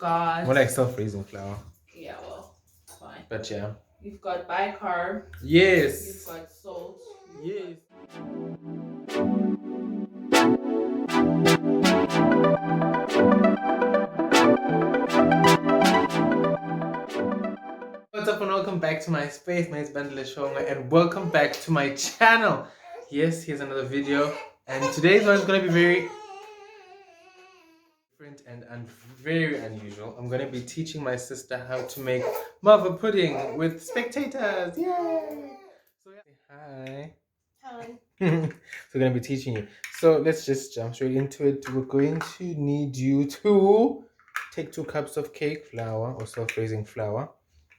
got more like self-raising flour. Yeah, well, fine. But yeah. You've got bicarb. Yes. You've got salt. Yes. What's up and welcome back to my space. My name is Bandile Shonga and welcome back to my channel. Yes, here's another video, and today's one is going to be very different and very unusual. I'm going to be teaching my sister how to make Malva pudding with spectators. Yay! So yeah, hi. Hi. So we're going to be teaching you. So let's just jump straight into it. We're going to need you to take 2 cups of cake flour or self-raising flour.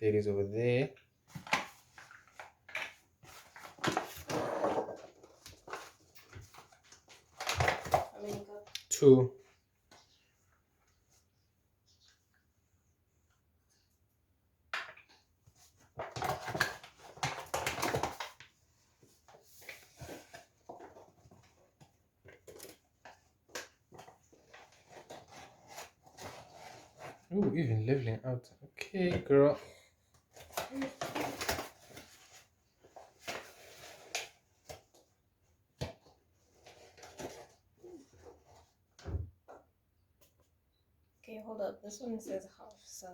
There it is over there. How many cups? 2. Ooh, even leveling out. Okay, girl. Okay, hold up. This one says half, so.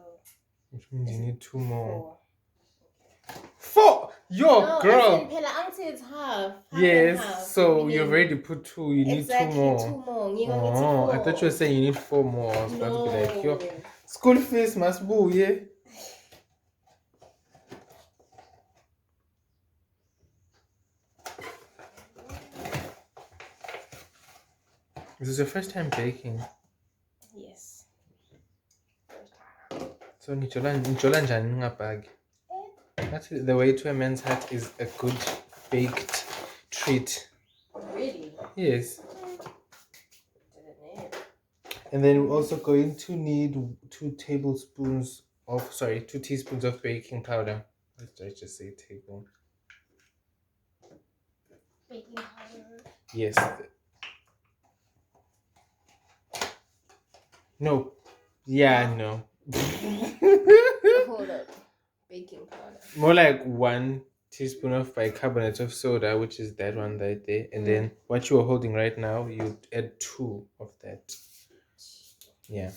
Which means you need 2 more. 4. 4! Yo, No, girl! I said it's half. Yes, half. so you've already put 2. You need 2 more. 2 more. You want me to Oh, 4? I thought you were saying you need 4 more. I was about to be like, yo, No. school fees must boo, yeah? This is your first time baking. Yes. So ngijola njani ngingabhaki? Actually, the way to a man's heart is a good baked treat. Really? Yes. Didn't know. And then we're also going to need 2 teaspoons of baking powder. Let's just say table. Baking powder. Yes. No. Yeah, no. Hold up. Baking powder. More like 1 teaspoon of bicarbonate of soda, which is that one right there. And then what you are holding right now, you add 2 of that. Yeah.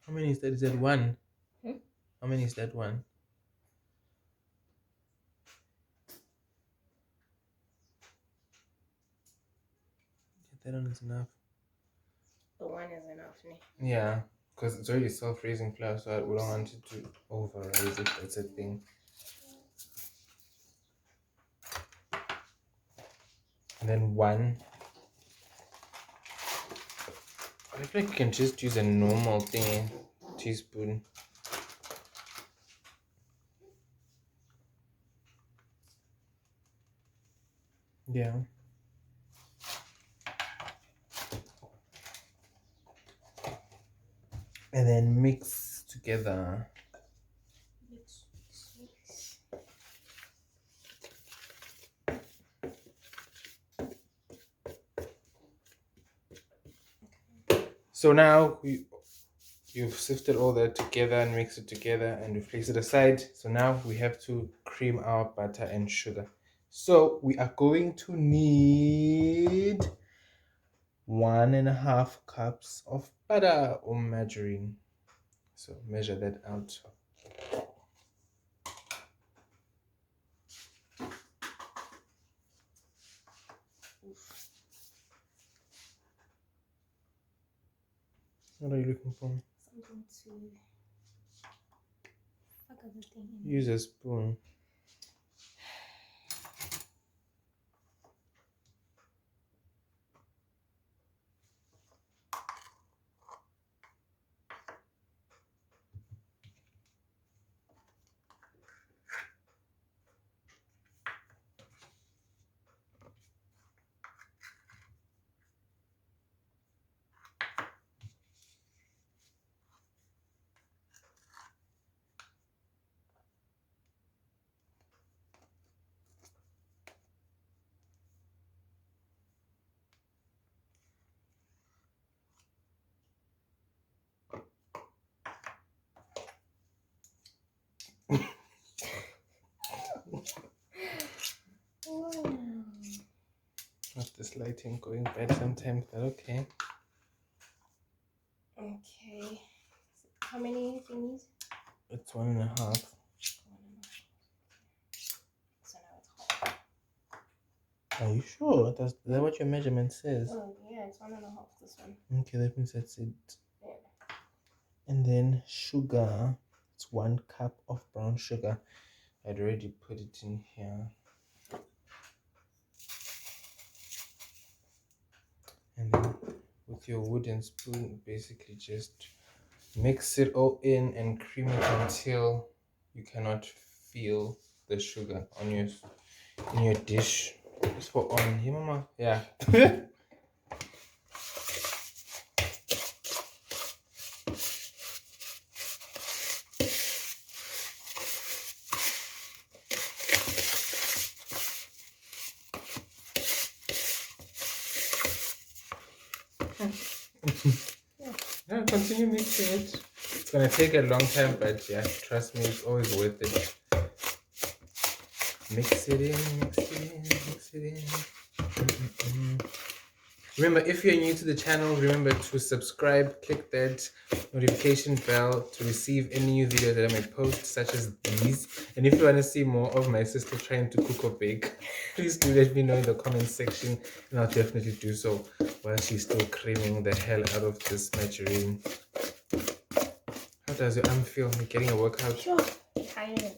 How many is that? Is that 1? How many is that 1? That one is enough. The 1 is enough, ne? Yeah, because it's already self-raising flour, so we don't want it to over-raise it. That's a thing. And then 1. I feel like you can just use a normal thing, teaspoon. Yeah. And then mix together. Mix. So now you've sifted all that together and mixed it together and we've placed it aside. So now we have to cream our butter and sugar. So we are going to need 1.5 cups of butter or margarine. So measure that out. What are you looking for? Something to fuck up the thing. Use a spoon. lighting going bad sometimes, but okay. Okay. How many do you need? It's 1.5. So now it's hot. Are you sure? Is that what your measurement says? Oh yeah, it's 1.5. This one. Okay, that means that's it. Yeah. And then sugar. It's 1 cup of brown sugar. I'd already put it in here. And then with your wooden spoon, basically just mix it all in and cream it until you cannot feel the sugar on in your dish. Just for on here, mama. Yeah. Yeah, continue mixing it. It's gonna take a long time, but yeah, trust me, it's always worth it. Mix it in, mix it in, mix it in. Remember, if you're new to the channel, remember to subscribe, click that notification bell to receive any new video that I may post, such as these. And if you want to see more of my sister trying to cook or bake, please do let me know in the comment section, and I'll definitely do so while she's still creaming the hell out of this margarine. How does your arm feel? You're getting a workout? Sure. Tired.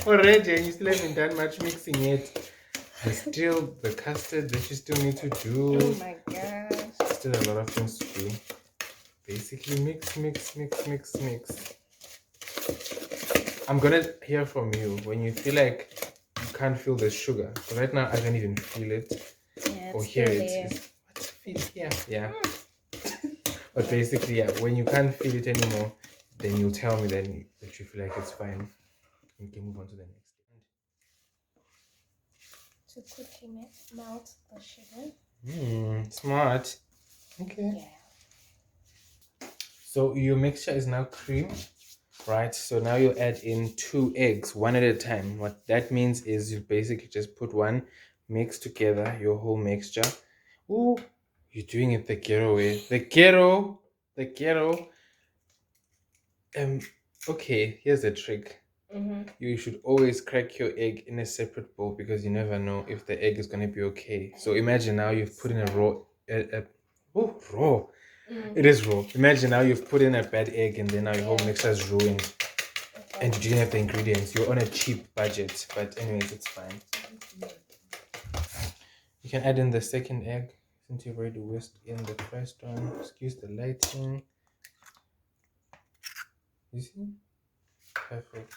Already, and you still haven't done much mixing yet. There's still the custard that you still need to do. Oh my gosh. Still a lot of things to do. Basically, mix. I'm gonna hear from you when you feel like you can't feel the sugar. So right now, I can't even feel it or hear it. What's feel here? Yeah. But basically, yeah, when you can't feel it anymore, then you'll tell me then that you feel like it's fine. You can move on to the next. To quickly melt the sugar. Smart. Okay. Yeah. So your mixture is now cream, right? So now you add in 2 eggs, 1 at a time. What that means is you basically just put one, mix together your whole mixture. Ooh, you're doing it the ghetto way. The ghetto. Okay, here's the trick. You should always crack your egg in a separate bowl because you never know if the egg is going to be okay. So imagine now you've put in a raw. Raw. It is raw. Imagine now you've put in a bad egg and then now your whole mixer is ruined. And you didn't have the ingredients. You're on a cheap budget. But anyways, it's fine. You can add in the second egg since you've already whisked in the first one. Excuse the lighting. You see? Perfect.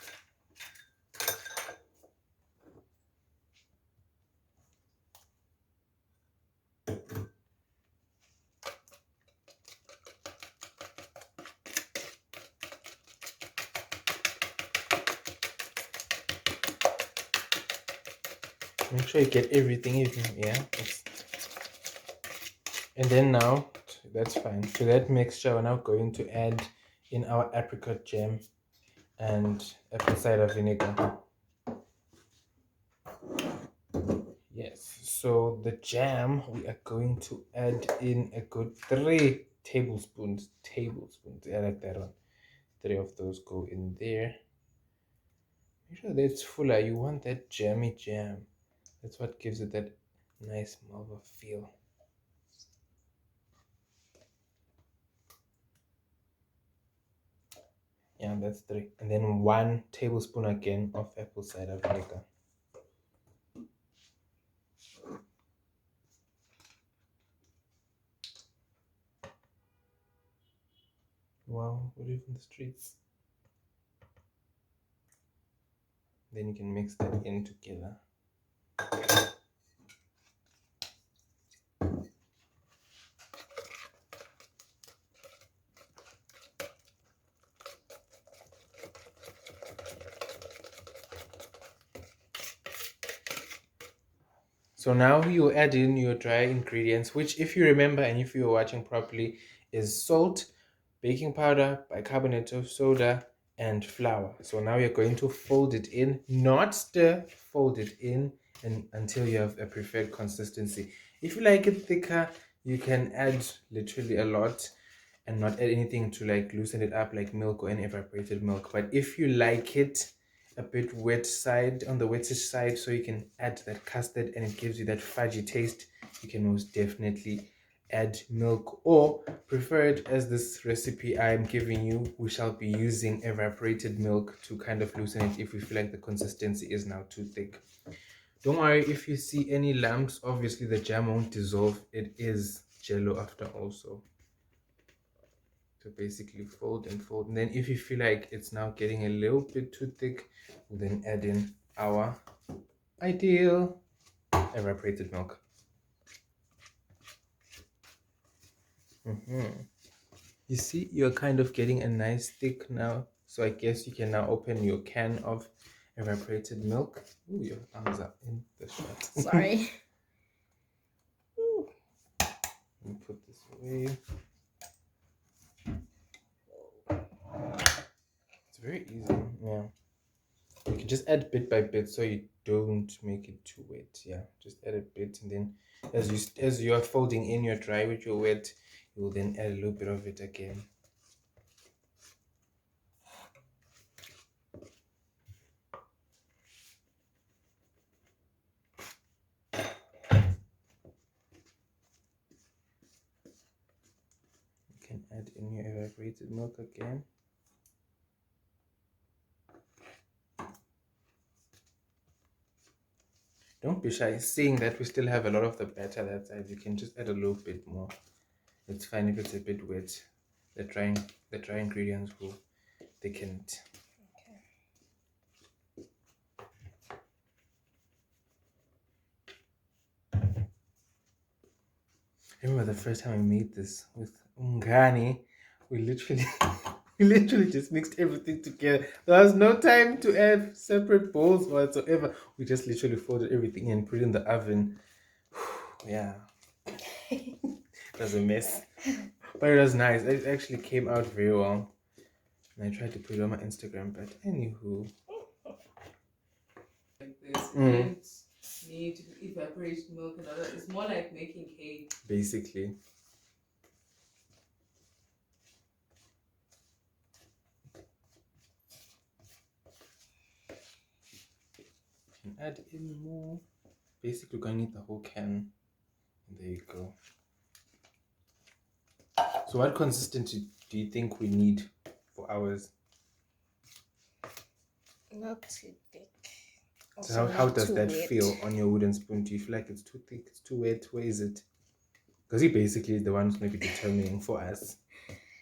Make sure you get everything even, yeah. And then now, that's fine. To that mixture, we're now going to add in our apricot jam and apple cider vinegar. Yes, so the jam, we are going to add in a good 3 tablespoons. I like that one. 3 of those go in there. Make sure that it's fuller. You want that jammy jam. That's what gives it that nice Malva feel. Yeah, that's 3. And then 1 tablespoon again of apple cider vinegar. Wow, we live in the streets. Then you can mix that in together. So now you add in your dry ingredients, which if you remember and if you're watching properly is salt, baking powder, bicarbonate of soda, and flour. So now you're going to fold it in, not stir, fold it in and until you have a preferred consistency. If you like it thicker, you can add literally a lot and not add anything to like loosen it up like milk or any evaporated milk. But if you like it a bit wet side, on the wettish side, so you can add that custard and it gives you that fudgy taste, you can most definitely add milk, or preferred as this recipe I'm giving you, we shall be using evaporated milk to kind of loosen it if we feel like the consistency is now too thick. Don't worry if you see any lumps, obviously the jam won't dissolve, it is jello after all. So basically fold and fold, and then if you feel like it's now getting a little bit too thick, we'll then add in our ideal evaporated milk. You see, you're kind of getting a nice thick now, so I guess you can now open your can of evaporated milk. Ooh, your arms are in the shot. Sorry. Let me put this away. It's very easy. Yeah, you can just add bit by bit so you don't make it too wet. Yeah, just add a bit, and then as you are folding in your dry with your wet, you will then add a little bit of it again. You can add in your evaporated milk again. Don't be shy. Seeing that we still have a lot of the batter that side, you can just add a little bit more. It's fine if it's a bit wet. The dry ingredients will thicken it. I remember the first time I made this with Ungani, we literally just mixed everything together. There was no time to add separate bowls whatsoever. We just literally folded everything and put it in the oven. Yeah. It was a mess. But it was nice. It actually came out very well. And I tried to put it on my Instagram, but anywho. Like this, don't need evaporated milk and all that. It's more like making cake. Basically. You can add in more. Basically, we're going to need the whole can. And there you go. So what consistency do you think we need for ours? Not too thick. So how does that feel on your wooden spoon? Do you feel like it's too thick, it's too wet? Where is it? Because he basically is the one who's going to be determining for us.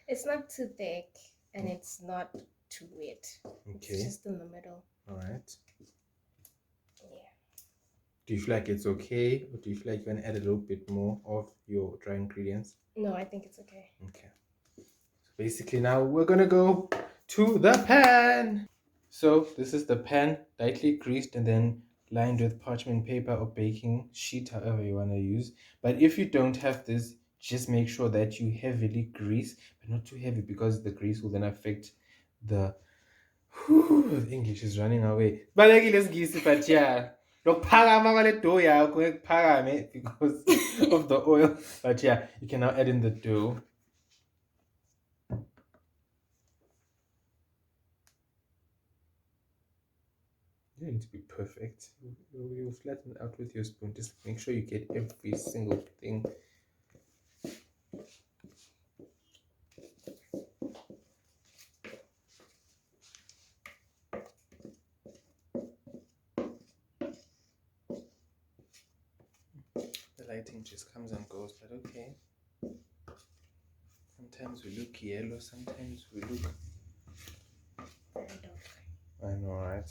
It's not too thick and it's not too wet. Okay. It's just in the middle. All right. Yeah. Do you feel like it's okay, or do you feel like you're going to add a little bit more of your dry ingredients? No, I think it's okay. Okay. So basically now we're going to go to the pan. So this is the pan, lightly greased and then lined with parchment paper or baking sheet, however you want to use. But if you don't have this, just make sure that you heavily grease, but not too heavy, because the grease will then affect the... the English is running away. But yeah. Because of the oil. But yeah, you can now add in the dough. You don't need to be perfect. You flatten it out with your spoon. Just make sure you get every single thing. The lighting just comes and goes, but okay. Sometimes we look yellow, sometimes we look... I know, right?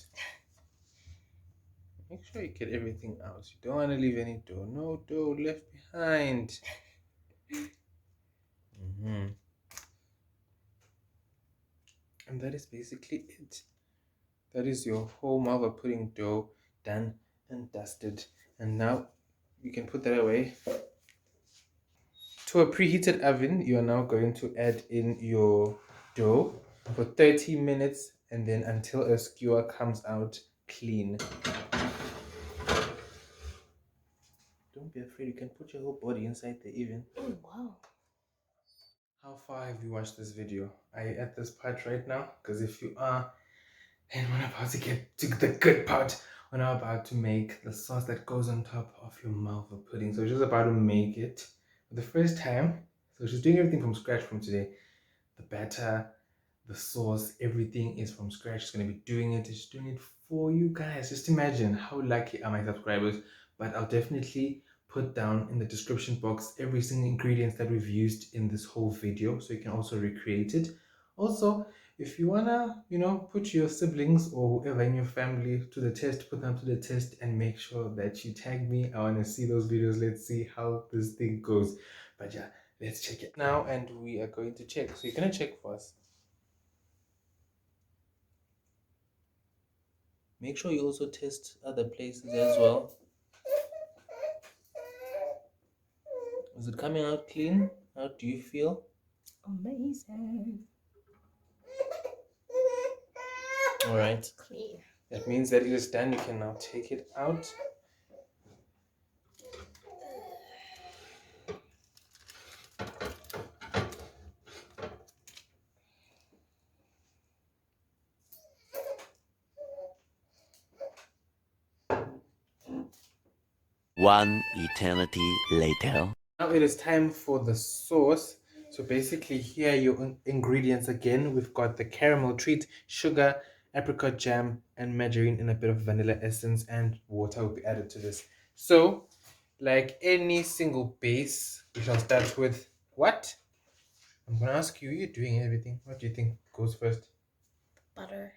Make sure you get everything out. You don't want to leave any dough. No dough left behind. And that is basically it. That is your whole Malva pudding dough done and dusted. And now you can put that away. To a preheated oven, you are now going to add in your dough. for 30 minutes, and then until a skewer comes out clean. Don't be afraid, you can put your whole body inside there even. Oh, wow. How far have you watched this video? Are you at this part right now? Because if you are, then we're about to get to the good part. We're now about to make the sauce that goes on top of your Malva pudding. So we're just about to make it for the first time. So she's doing everything from scratch from today. The batter, the sauce, everything is from scratch. She's going to be doing it. She's doing it for you guys. Just imagine how lucky are my subscribers. But I'll definitely put down in the description box every single ingredient that we've used in this whole video, so you can also recreate it. Also, if you wanna, put your siblings or whoever in your family to the test, put them to the test and make sure that you tag me. I want to see those videos. Let's see how this thing goes. But yeah, let's check it now, and we are going to check. So you're gonna check for us. Make sure you also test other places as well. Is it coming out clean? How do you feel? Amazing. All right. Clean. That means that it is done. You can now take it out. One eternity later. Now it is time for the sauce. So basically here are your ingredients again. We've got the caramel treat, sugar, apricot jam, and margarine, and a bit of vanilla essence, and water will be added to this. So like any single base, we shall start with what? I'm going to ask you, you're doing everything. What do you think goes first? Butter.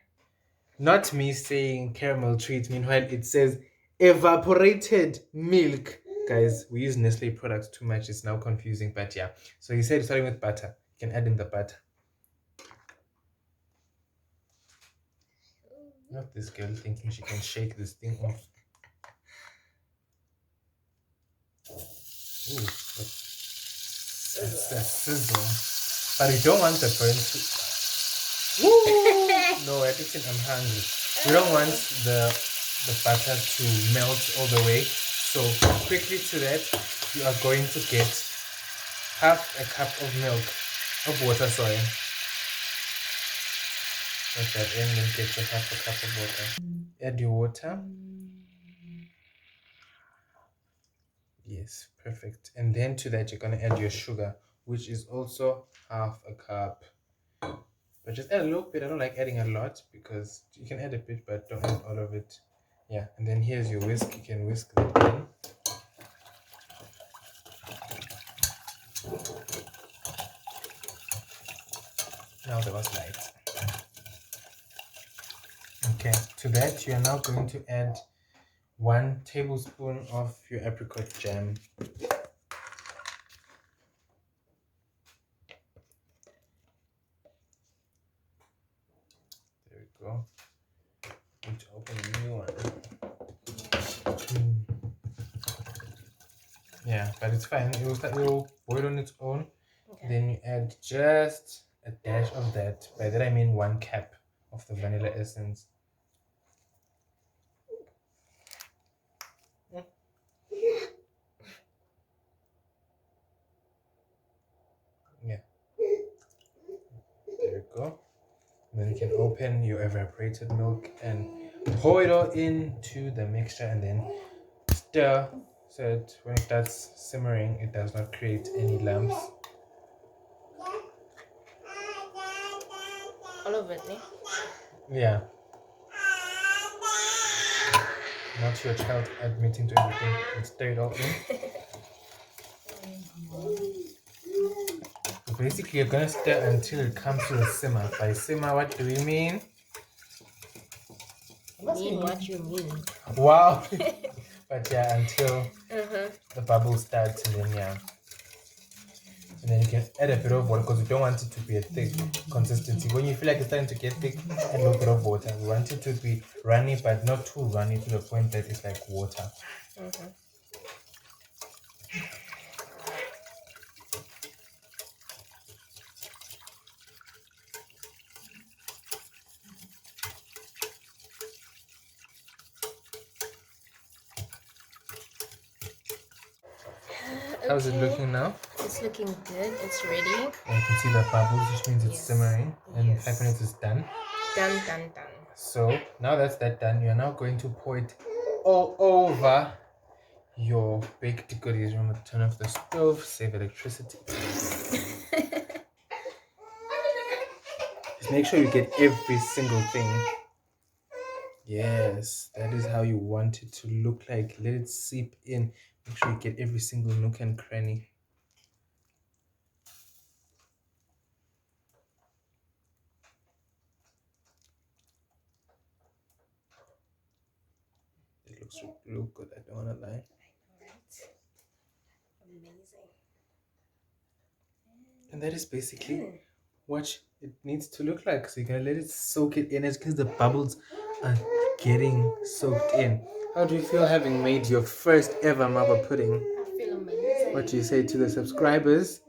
Not me saying caramel treat. Meanwhile, it says evaporated milk. Guys, we use Nestle products too much. It's now confusing, but yeah. So he said starting with butter. You can add in the butter. Not this girl thinking she can shake this thing off. Ooh, that's a sizzle. But we don't want the burnt. Woo! No, I think I'm hungry. We don't want the butter to melt all the way. So quickly to that, you are going to get half a cup of milk, of water, sorry. Put that in and get your half a cup of water. Add your water. Yes, perfect. And then to that, you're going to add your sugar, which is also half a cup. But just add a little bit. I don't like adding a lot because you can add a bit, but don't add all of it. Yeah, and then here's your whisk. You can whisk that in. Now that was light. Okay, to that you are now going to add 1 tablespoon of your apricot jam. There we go. Need to open a new one. Yeah, but it's fine. It will boil on its own. Okay. Then you add just a dash of that. By that I mean 1 cap of the vanilla essence. Yeah. There you go. And then you can open your evaporated milk and pour it all into the mixture and then stir so that when it starts simmering, it does not create any lumps. All of it, eh? Yeah. Not your child admitting to everything and stir it all in. So basically, you're gonna stir until it comes to a simmer. By simmer, what do we mean? Mean what you mean. Wow. But yeah, until the bubbles start, and then yeah. And then you can add a bit of water because we don't want it to be a thick consistency. When you feel like it's starting to get thick, add a little bit of water. We want it to be runny, but not too runny to the point that it's like water. How's it Okay. looking now? It's looking good. It's ready. And you can see the bubbles, which means it's Yes. simmering. And Yes. 5 minutes is done. Done. So now that's that done, you're now going to pour it all over your baked goodies. Remember to turn off the stove, save electricity. Just make sure you get every single thing. Yes, that is how you want it to look like. Let it seep in. Make sure you get every single nook and cranny. It looks real good, I don't want to lie. I know, right? Amazing. And that is basically what it needs to look like. So you're going to let it soak it in as because the bubbles are getting soaked in. How do you feel having made your first ever Malva pudding? I feel amazing. What do you say to the subscribers?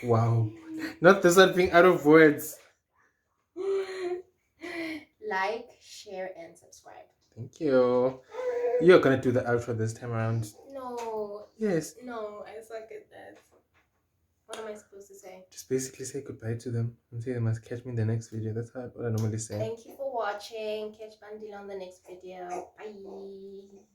Wow. Not this one being out of words. Like, share, and subscribe. Thank you. You're going to do the outro this time around. No. Yes. No, I suck at that. What am I supposed to say? Just basically say goodbye to them and say they must catch me in the next video. That's what I normally say. Thank you for watching. Catch Bandil on the next video. Bye.